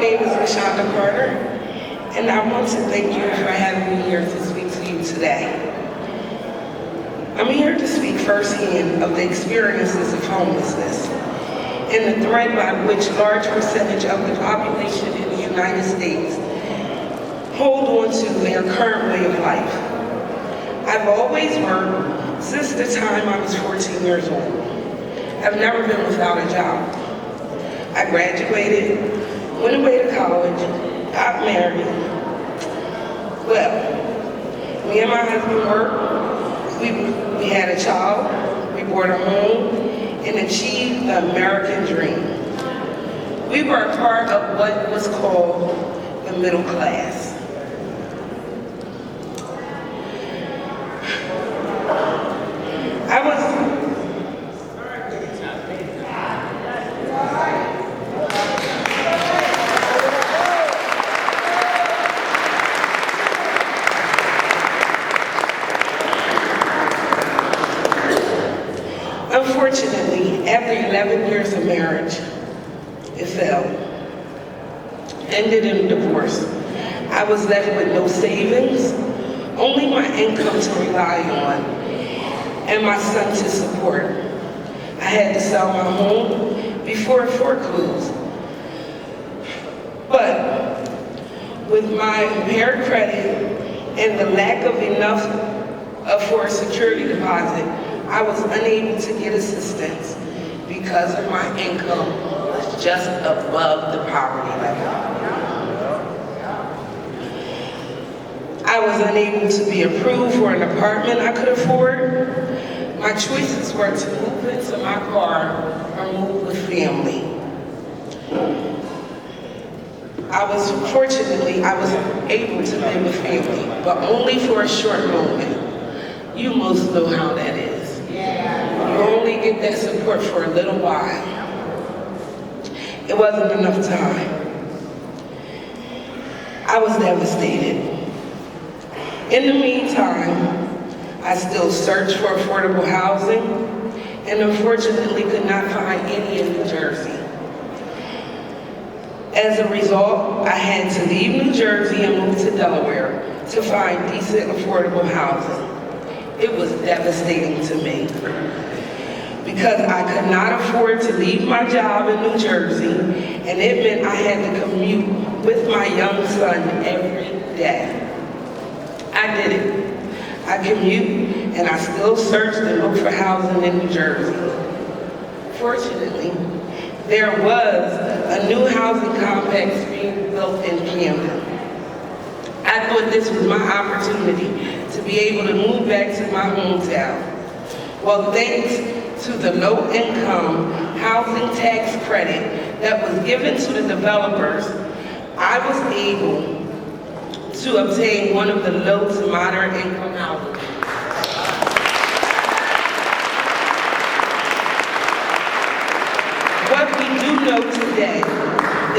name is LaShaunda Carter, and I want to thank you for having me here to speak to you today. I'm here to speak firsthand of the experiences of homelessness and the threat by which large percentage of the population in the United States hold on to their current way of life. I've always worked since the time I was 14 years old. I've never been without a job. I graduated, went away to college, got married. Well, me and my husband worked. We had a child, we bought a home, and achieved the American dream. We were a part of what was called the middle class. Unfortunately, after 11 years of marriage, it fell. Ended in divorce. I was left with no savings, only my income to rely on, and my son to support. I had to sell my home before it foreclosed. But with my impaired credit and the lack of enough for a security deposit, I was unable to get assistance because of my income was just above the poverty level. I was unable to be approved for an apartment I could afford. My choices were to move into my car or move with family. I was able to live with family, but only for a short moment. You most know how that is. You only get that support for a little while. It wasn't enough time. I was devastated. In the meantime, I still searched for affordable housing and unfortunately could not find any in New Jersey. As a result, I had to leave New Jersey and move to Delaware to find decent affordable housing. It was devastating to me because I could not afford to leave my job in New Jersey, and it meant I had to commute with my young son every day. I did it. I commute, and I still searched and looked for housing in New Jersey. Fortunately, there was a new housing complex being built in Camden. I thought this was my opportunity to be able to move back to my hometown. Well, thanks to the low-income housing tax credit that was given to the developers, I was able to obtain one of the low to moderate income housing. What we do know today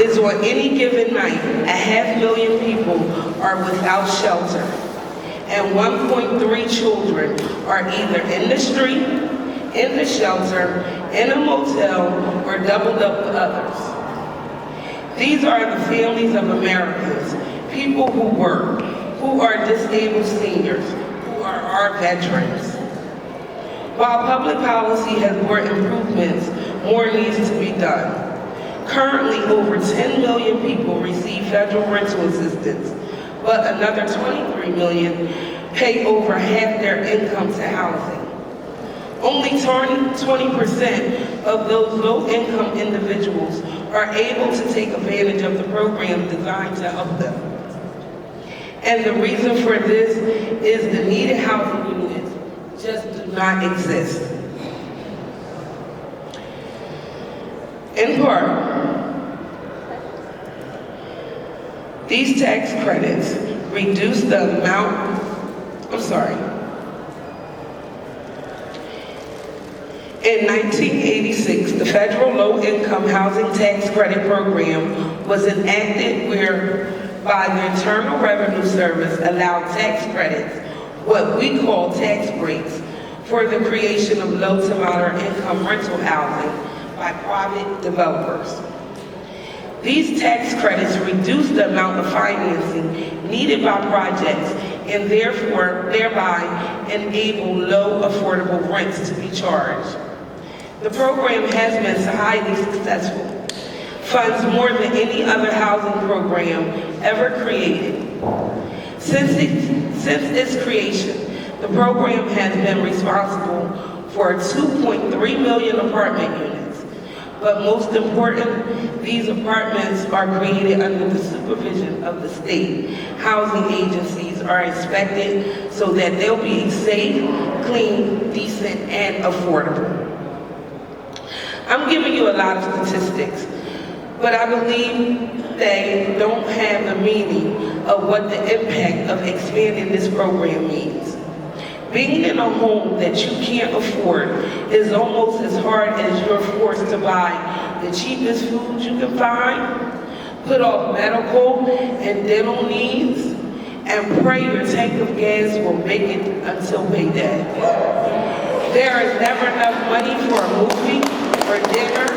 is on any given night, 500,000 people are without shelter, and 1.3 children are either in the street, in the shelter, in a motel, or doubled up with others. These are the families of Americans, people who work, who are disabled seniors, who are our veterans. While public policy has brought improvements, more needs to be done. Currently, over 10 million people receive federal rental assistance, but another 23 million pay over half their income to housing. Only 20% of those low-income individuals are able to take advantage of the program designed to help them. And the reason for this is the needed housing units just do not exist. In part, these tax credits reduce the amount, In 1986, the federal low-income housing tax credit program was enacted whereby the Internal Revenue Service allowed tax credits, what we call tax breaks, for the creation of low to moderate income rental housing by private developers. These tax credits reduce the amount of financing needed by projects and thereby enable low affordable rents to be charged. The program has been highly successful, funds more than any other housing program ever created. Since its creation, the program has been responsible for 2.3 million apartment units. But most important, these apartments are created under the supervision of the state. Housing agencies are inspected so that they'll be safe, clean, decent, and affordable. I'm giving you a lot of statistics, but I believe they don't have the meaning of what the impact of expanding this program means. Being in a home that you can't afford is almost as hard as you're forced to buy the cheapest food you can find, put off medical and dental needs, and pray your tank of gas will make it until payday. There is never enough money for a movie or dinner,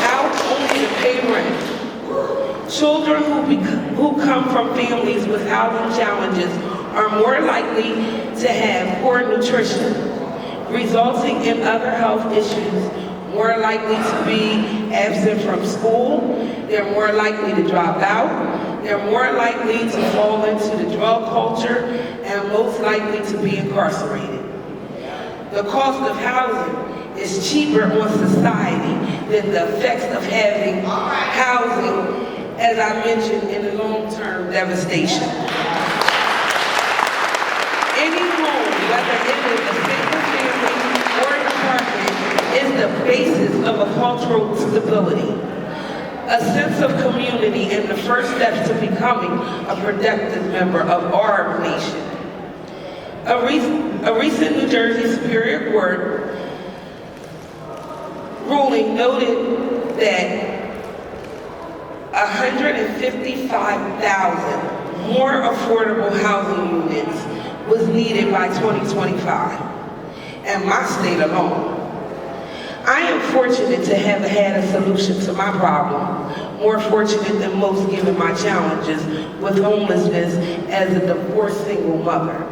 out only to pay rent. Children who come from families with housing challenges are more likely to have poor nutrition, resulting in other health issues, more likely to be absent from school, they're more likely to drop out, they're more likely to fall into the drug culture, and most likely to be incarcerated. The cost of housing is cheaper on society than the effects of having housing, as I mentioned, in the long-term devastation. Any home, whether it is a single family or an apartment, is the basis of a cultural stability, a sense of community, and the first steps to becoming a productive member of our nation. A recent New Jersey Superior Court ruling noted that 155,000 more affordable housing units was needed by 2025, and my state alone. I am fortunate to have had a solution to my problem, more fortunate than most given my challenges with homelessness as a divorced single mother.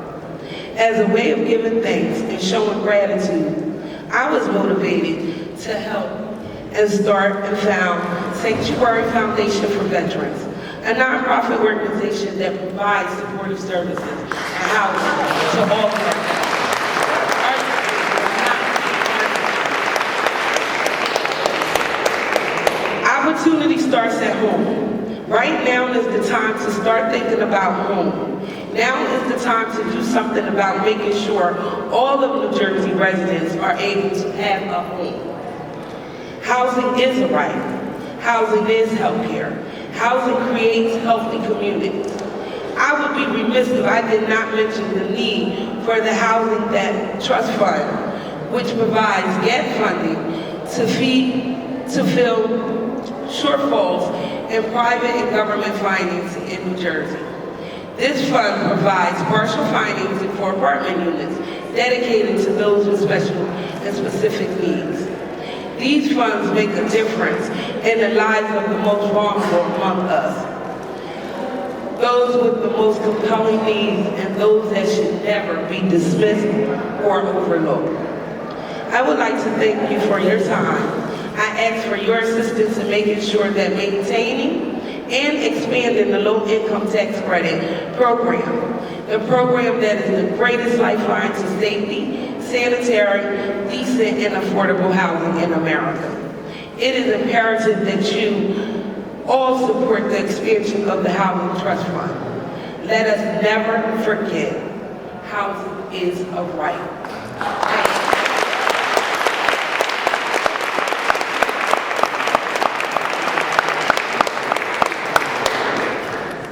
As a way of giving thanks and showing gratitude, I was motivated to help and start and found Sanctuary Foundation for Veterans, a nonprofit organization that provides supportive services and housing to all veterans. Opportunity starts at home. Right now is the time to start thinking about home. Now is the time to do something about making sure all of New Jersey residents are able to have a home. Housing is a right. Housing is healthcare. Housing creates healthy communities. I would be remiss if I did not mention the need for the Housing Trust Fund, which provides gap funding to fill shortfalls in private and government financing in New Jersey. This fund provides partial financing for apartment units dedicated to those with special and specific needs. These funds make a difference in the lives of the most vulnerable among us, those with the most compelling needs and those that should never be dismissed or overlooked. I would like to thank you for your time. I ask for your assistance in making sure that maintaining and expanding the low-income tax credit program, the program that is the greatest lifeline to safety, sanitary, decent, and affordable housing in America. It is imperative that you all support the expansion of the Housing Trust Fund. Let us never forget, housing is a right.